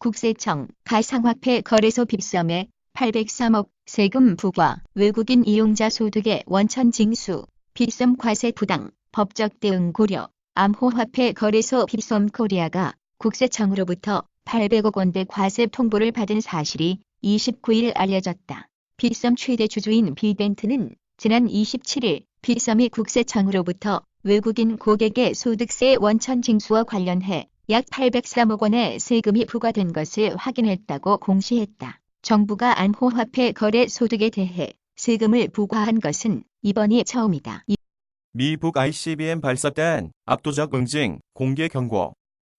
국세청 가상화폐 거래소 빗썸에 803억 세금 부과, 외국인 이용자 소득의 원천 징수, 빗썸 과세 부당, 법적 대응 고려. 암호화폐 거래소 빗썸 코리아가 국세청으로부터 800억 원대 과세 통보를 받은 사실이 29일 알려졌다. 빗썸 최대 주주인 비벤트는 지난 27일 빗썸이 국세청으로부터 외국인 고객의 소득세 원천 징수와 관련해 약 803억 원의 세금이 부과된 것을 확인했다고 공시했다. 정부가 암호화폐 거래 소득에 대해 세금을 부과한 것은 이번이 처음이다. 미북 ICBM 발사된 압도적 응징, 공개 경고.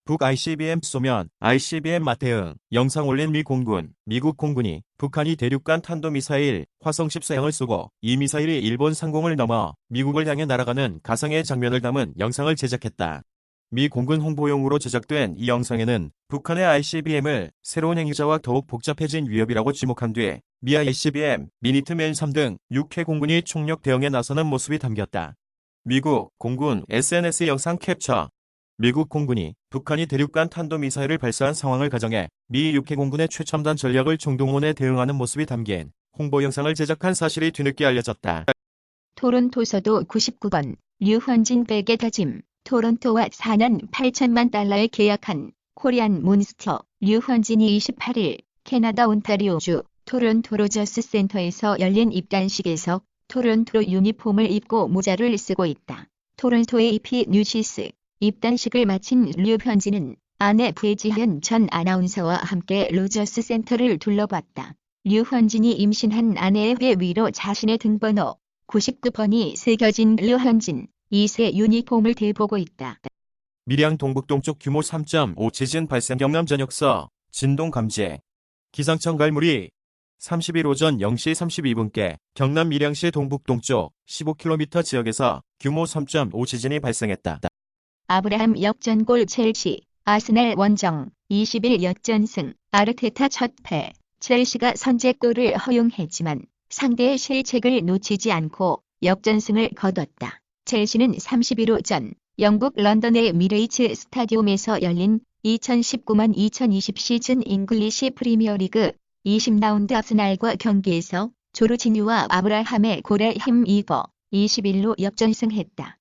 북 ICBM 쏘면 ICBM 맞대응 영상 올린 미 공군, 미국 공군이 북한이 대륙간 탄도미사일 화성 14형을 쏘고 이 미사일이 일본 상공을 넘어 미국을 향해 날아가는 가상의 장면을 담은 영상을 제작했다. 미 공군 홍보용으로 제작된 이 영상에는 북한의 ICBM을 새로운 행위자와 더욱 복잡해진 위협이라고 지목한 뒤 미 ICBM, 미니트맨 3 등 6회 공군이 총력 대응에 나서는 모습이 담겼다. 미국 공군 SNS 영상 캡처. 미국 공군이 북한이 대륙간 탄도미사일을 발사한 상황을 가정해 미 6회 공군의 최첨단 전략을 총동원해 대응하는 모습이 담긴 홍보 영상을 제작한 사실이 뒤늦게 알려졌다. 토론토 서도 99번 류현진 백의 다짐. 토론토와 4년 8천만 달러에 계약한 코리안 몬스터 류현진이 28일 캐나다 온타리오주 토론토 로저스 센터에서 열린 입단식에서 토론토 유니폼을 입고 모자를 쓰고 있다. 토론토 AP 뉴시스 입단식을 마친 류현진은 아내 배지현 전 아나운서와 함께 로저스 센터를 둘러봤다. 류현진이 임신한 아내의 회 위로 자신의 등번호 99번이 새겨진 류현진 2세 유니폼을 대보고 있다. 밀양 동북동쪽 규모 3.5 지진 발생 경남 전역서 진동 감지. 기상청 갈무리 30일 오전 0시 32분께 경남 밀양시 동북동쪽 15km 지역에서 규모 3.5 지진이 발생했다. 아브라함 역전골 첼시, 아스날 원정, 20일 역전승, 아르테타 첫패. 첼시가 선제골을 허용했지만 상대의 실책을 놓치지 않고 역전승을 거뒀다. 첼시는 30일 오전 영국 런던의 미레이츠 스타디움에서 열린 2019-2020 시즌 잉글리시 프리미어리그 20라운드 아스날과 경기에서 조르지뉴와 아브라함의 골에 힘입어 21로 역전승했다.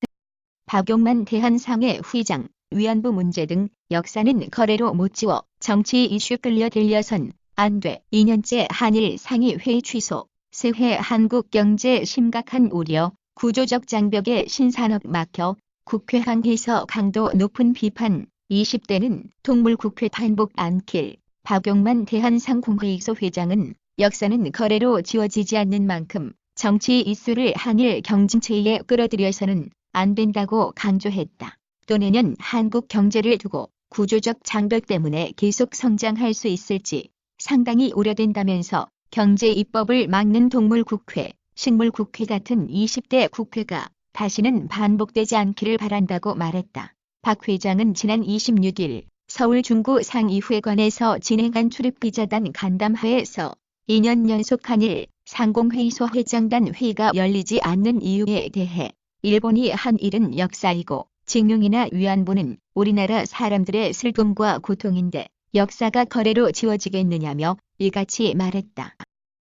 박용만 대한상해 회장, 위안부 문제 등 역사는 거래로 못 지워 정치 이슈 끌려 들려선 안 돼. 2년째 한일 상의회의 취소. 새해 한국 경제 심각한 우려. 구조적 장벽에 신산업 막혀. 국회 항해서 강도 높은 비판. 20대는 동물국회 반복 안길. 박용만 대한상공회의소 회장은 역사는 거래로 지워지지 않는 만큼 정치 이슈를 한일 경진체에 끌어들여서는 안 된다고 강조했다. 또 내년 한국 경제를 두고 구조적 장벽 때문에 계속 성장할 수 있을지 상당히 우려된다면서 경제 입법을 막는 동물국회, 식물국회 같은 20대 국회가 다시는 반복되지 않기를 바란다고 말했다. 박 회장은 지난 26일 서울 중구 상의회관에서 진행한 출입기자단 간담회에서 2년 연속 한일 상공회의소 회장단 회의가 열리지 않는 이유에 대해 일본이 한 일은 역사이고 징용이나 위안부는 우리나라 사람들의 슬픔과 고통인데 역사가 거래로 지워지겠느냐며 이같이 말했다.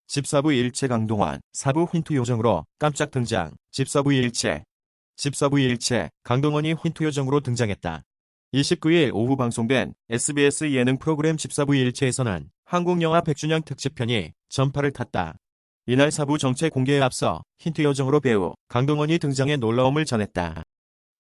집사부 일체 강동원, 사부 휜투 요정으로 깜짝 등장. 집사부 일체 강동원이 휜투 요정으로 등장했다. 29일 오후 방송된 SBS 예능 프로그램 집사부 일체에서는 한국영화 100주년 특집편이 전파를 탔다. 이날 사부 정체 공개에 앞서 휜투 요정으로 배우 강동원이 등장해 놀라움을 전했다.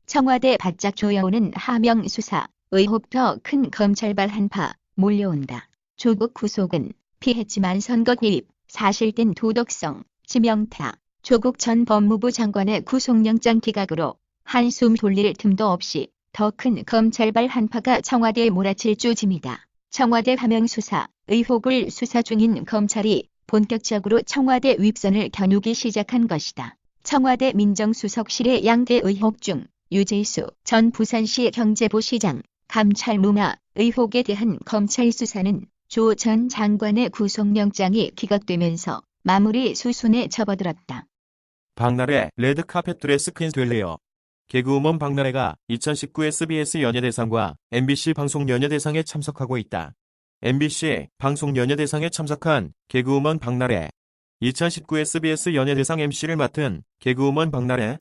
청와대 바짝 조여오는 하명 수사, 의혹 더 큰 검찰발 한파 몰려온다. 조국 구속은 피했지만 선거 개입, 사실된 도덕성, 지명타. 조국 전 법무부 장관의 구속영장 기각으로 한숨 돌릴 틈도 없이 더 큰 검찰발 한파가 청와대에 몰아칠 조짐이다. 청와대 하명 수사, 의혹을 수사 중인 검찰이 본격적으로 청와대 윗선을 겨누기 시작한 것이다. 청와대 민정수석실의 양대 의혹 중 유재수 전 부산시 경제부시장, 감찰무마 의혹에 대한 검찰 수사는 조 전 장관의 구속영장이 기각되면서 마무리 수순에 접어들었다. 박나래 레드카펫 드레스 퀸 될래요. 개그우먼 박나래가 2019 SBS 연예대상과 MBC 방송 연예대상에 참석하고 있다. MBC 방송 연예대상에 참석한 개그우먼 박나래. 2019 SBS 연예대상 MC를 맡은 개그우먼 박나래.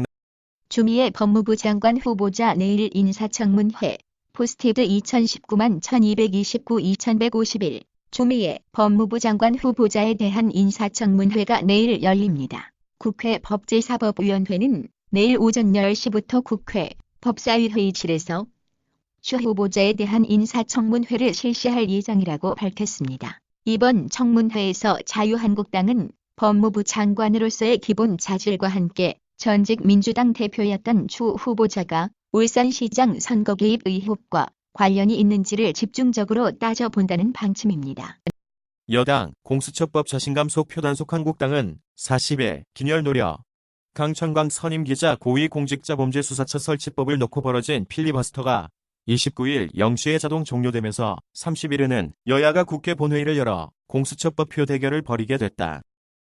추미애 법무부 장관 후보자 내일 인사청문회. 포스티드 2019만 1229 2151. 추미애 법무부 장관 후보자에 대한 인사청문회가 내일 열립니다. 국회 법제사법위원회는 내일 오전 10시부터 국회 법사위 회의실에서 추 후보자에 대한 인사청문회를 실시할 예정이라고 밝혔습니다. 이번 청문회에서 자유한국당은 법무부 장관으로서의 기본 자질과 함께 전직 민주당 대표였던 추 후보자가 울산시장 선거 개입 의혹과 관련이 있는지를 집중적으로 따져본다는 방침입니다. 여당 공수처법 자신감 속 표단속 한국당은 40일 균열 노려. 강천광 선임 기자 고위공직자범죄수사처 설치법을 놓고 벌어진 필리버스터가 29일 0시에 자동 종료되면서 30일에는 여야가 국회 본회의를 열어 공수처법 표 대결을 벌이게 됐다.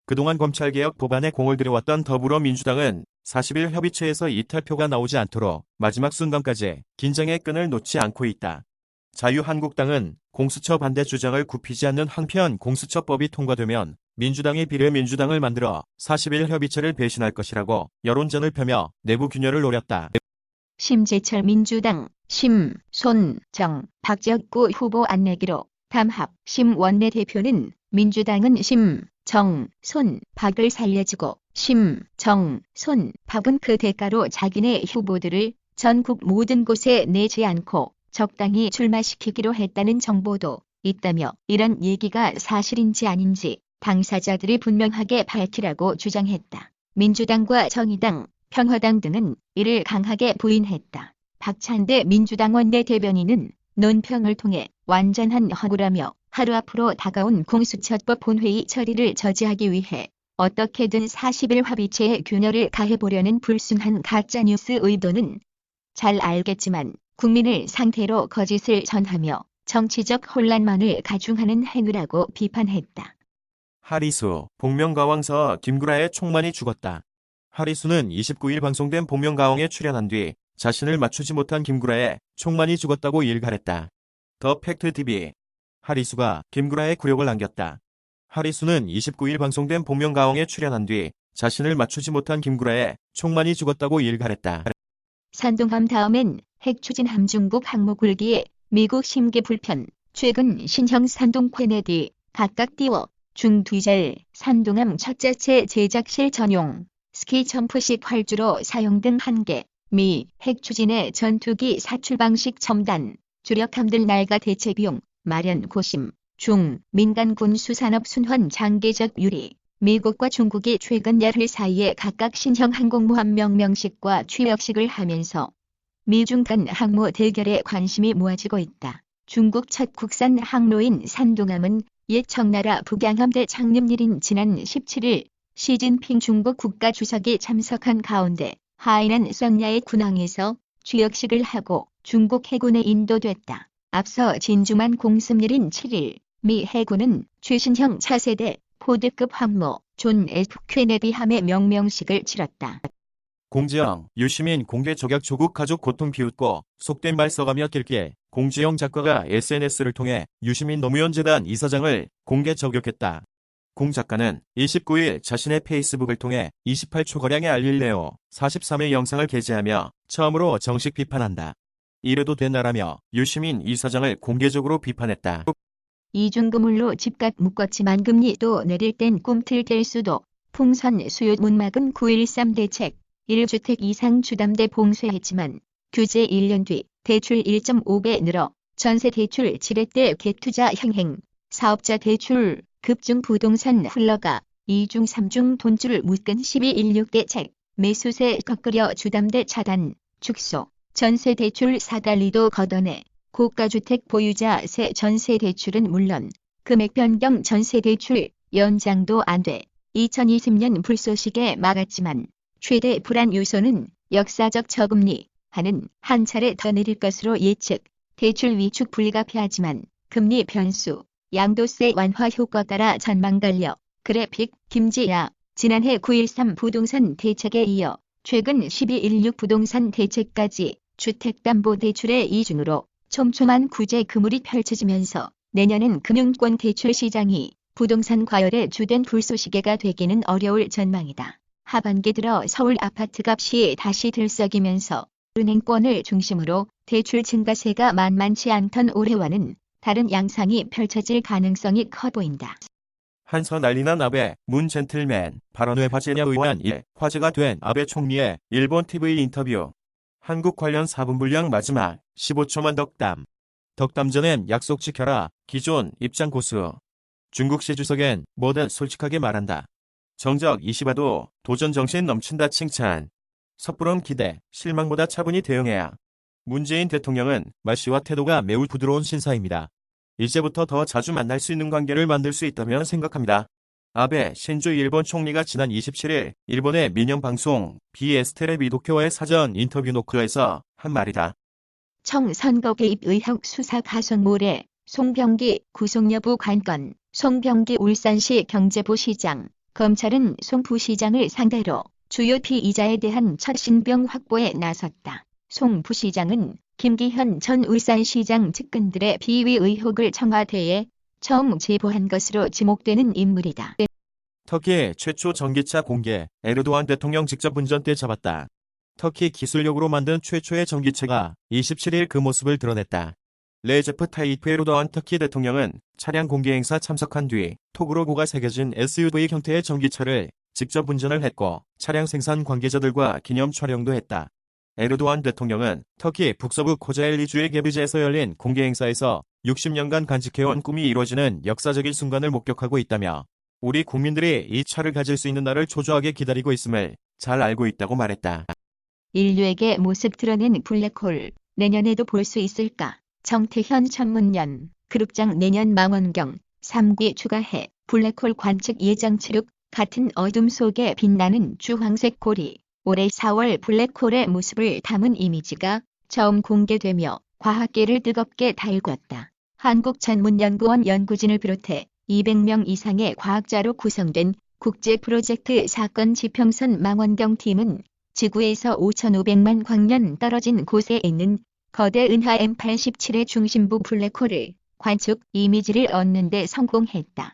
그동안 검찰개혁 법안에 공을 들여왔던 더불어민주당은 40일 협의체에서 이탈표가 나오지 않도록 마지막 순간까지 긴장의 끈을 놓지 않고 있다. 자유한국당은 공수처 반대 주장을 굽히지 않는 한편 공수처법이 통과되면 민주당이 비례민주당을 만들어 40일 협의체를 배신할 것이라고 여론전을 펴며 내부 균열을 노렸다. 심재철 민주당, 심, 손, 정, 박지혁구 후보 안내기로 담합, 심 원내대표는 민주당은 심, 정, 손, 박을 살려주고 심, 정, 손, 박은 그 대가로 자기네 후보들을 전국 모든 곳에 내지 않고 적당히 출마시키기로 했다는 정보도 있다며 이런 얘기가 사실인지 아닌지 당사자들이 분명하게 밝히라고 주장했다. 민주당과 정의당, 평화당 등은 이를 강하게 부인했다. 박찬대 민주당 원내대변인은 논평을 통해 완전한 허구라며 하루 앞으로 다가온 공수처법 본회의 처리를 저지하기 위해 어떻게든 40일 합의체에 균열을 가해보려는 불순한 가짜뉴스 의도는 잘 알겠지만 국민을 상대로 거짓을 전하며 정치적 혼란만을 가중하는 행위라고 비판했다. 하리수, 복면가왕서 김구라의 총만이 죽었다. 하리수는 29일 방송된 복면가왕에 출연한 뒤 자신을 맞추지 못한 김구라의 총만이 죽었다고 일갈했다. 더 팩트TV. 하리수가 김구라의 굴욕을 남겼다. 하리수는 29일 방송된 복면가왕에 출연한 뒤 자신을 맞추지 못한 김구라의 총만이 죽었다고 일갈했다. 산둥함 다음엔 핵추진함 중국 항모 굴기에 미국 심기 불편, 최근 신형 산둥 케네디 각각 띄워 중뒤젤 산둥함 첫자체 제작실 전용 스키 점프식 활주로 사용 등 한계, 미 핵추진의 전투기 사출 방식 첨단, 주력함들 낡아 대체 비용, 마련 고심, 중 민간 군수산업 순환 장기적 유리. 미국과 중국이 최근 열흘 사이에 각각 신형 항공모함 명명식과 취역식을 하면서 미중 간 항모 대결에 관심이 모아지고 있다. 중국 첫 국산 항로인 산둥함은 옛 청나라 북양함대 창립일인 지난 17일 시진핑 중국 국가주석이 참석한 가운데 하이난 썬야의 군항에서 취역식을 하고 중국 해군에 인도됐다. 앞서 진주만 공습일인 7일 미 해군은 최신형 차세대 포드급 항모 존 F 케네디함의 명명식을 치렀다. 공지영, 유시민 공개 적약 조국 가족 고통 비웃고 속된 말 써가며 길게 공지영 작가가 SNS를 통해 유시민 노무현 재단 이사장을 공개 저격했다. 공 작가는 29일 자신의 페이스북을 통해 28초거량의 알릴레오 43회 영상을 게재하며 처음으로 정식 비판한다. 이래도 되나라며 유시민 이사장을 공개적으로 비판했다. 이중금물로 집값 묶었지만 금리도 내릴 땐 꿈틀댈 수도. 풍선 수요 못 막은 9.13 대책. 1주택 이상 주담대 봉쇄했지만 규제 1년 뒤 대출 1.5배 늘어 전세 대출 7회대 갭투자 행행. 사업자 대출 급증 부동산 흘러가 2중 3중 돈줄 묶은 12.16 대책. 매수세 꺾으려 주담대 차단. 축소. 전세 대출 사달리도 걷어내. 고가주택 보유자 세 전세 대출은 물론 금액 변경 전세 대출 연장도 안 돼. 2020년 불쏘시개 막았지만 최대 불안 요소는 역사적 저금리 하는 한 차례 더 내릴 것으로 예측. 대출 위축 불가피하지만 금리 변수, 양도세 완화 효과 따라 전망 달려. 그래픽 김지야. 지난해 9.13 부동산 대책에 이어 최근 12.16 부동산 대책까지 주택담보대출의 이중으로 촘촘한 구제 그물이 펼쳐지면서 내년은 금융권 대출 시장이 부동산 과열의 주된 불쏘시개가 되기는 어려울 전망이다. 하반기 들어 서울 아파트 값이 다시 들썩이면서 은행권을 중심으로 대출 증가세가 만만치 않던 올해와는 다른 양상이 펼쳐질 가능성이 커 보인다. 한서 난리난 아베, 문 젠틀맨, 발언 왜 화제냐 의원 1. 화제가 된 아베 총리의 일본 TV 인터뷰. 한국 관련 4분 분량 마지막 15초만 덕담. 덕담 전엔 약속 지켜라. 기존 입장 고수. 중국시 주석엔 뭐든 솔직하게 말한다. 정적 20화도 도전 정신 넘친다 칭찬. 섣부른 기대, 실망보다 차분히 대응해야. 문재인 대통령은 말씨와 태도가 매우 부드러운 신사입니다. 이제부터 더 자주 만날 수 있는 관계를 만들 수 있다면 생각합니다. 아베 신조 일본 총리가 지난 27일 일본의 민영 방송 BS텔레비 도쿄와의 사전 인터뷰 녹화에서 한 말이다. 청선거 개입 의혹 수사 가속몰에 송병기 구속 여부 관건. 송병기 울산시 경제부 시장. 검찰은 송 부시장을 상대로 주요 피의자에 대한 첫 신병 확보에 나섰다. 송 부시장은 김기현 전 울산시장 측근들의 비위 의혹을 청와대에 처음 제보한 것으로 지목되는 인물이다. 터키 최초 전기차 공개, 에르도안 대통령 직접 운전대 잡았다. 터키 기술력으로 만든 최초의 전기차가 27일 그 모습을 드러냈다. 레제프 타이프 에르도안 터키 대통령은 차량 공개 행사 참석한 뒤 톡으로고가 새겨진 SUV 형태의 전기차를 직접 운전을 했고 차량 생산 관계자들과 기념 촬영도 했다. 에르도안 대통령은 터키 북서부 코자엘리주의 게비제에서 열린 공개 행사에서 60년간 간직해온 꿈이 이루어지는 역사적인 순간을 목격하고 있다며 우리 국민들이 이 차를 가질 수 있는 날을 초조하게 기다리고 있음을 잘 알고 있다고 말했다. 인류에게 모습 드러낸 블랙홀, 내년에도 볼 수 있을까? 정태현 전문연, 그룹장 내년 망원경, 3기 추가해, 블랙홀 관측 예정 칠흑, 같은 어둠 속에 빛나는 주황색 고리. 올해 4월 블랙홀의 모습을 담은 이미지가 처음 공개되며 과학계를 뜨겁게 달궜다. 한국천문연구원 연구진을 비롯해 200명 이상의 과학자로 구성된 국제 프로젝트 사건 지평선 망원경 팀은 지구에서 5,500만 광년 떨어진 곳에 있는 거대 은하 M87의 중심부 블랙홀을 관측 이미지를 얻는 데 성공했다.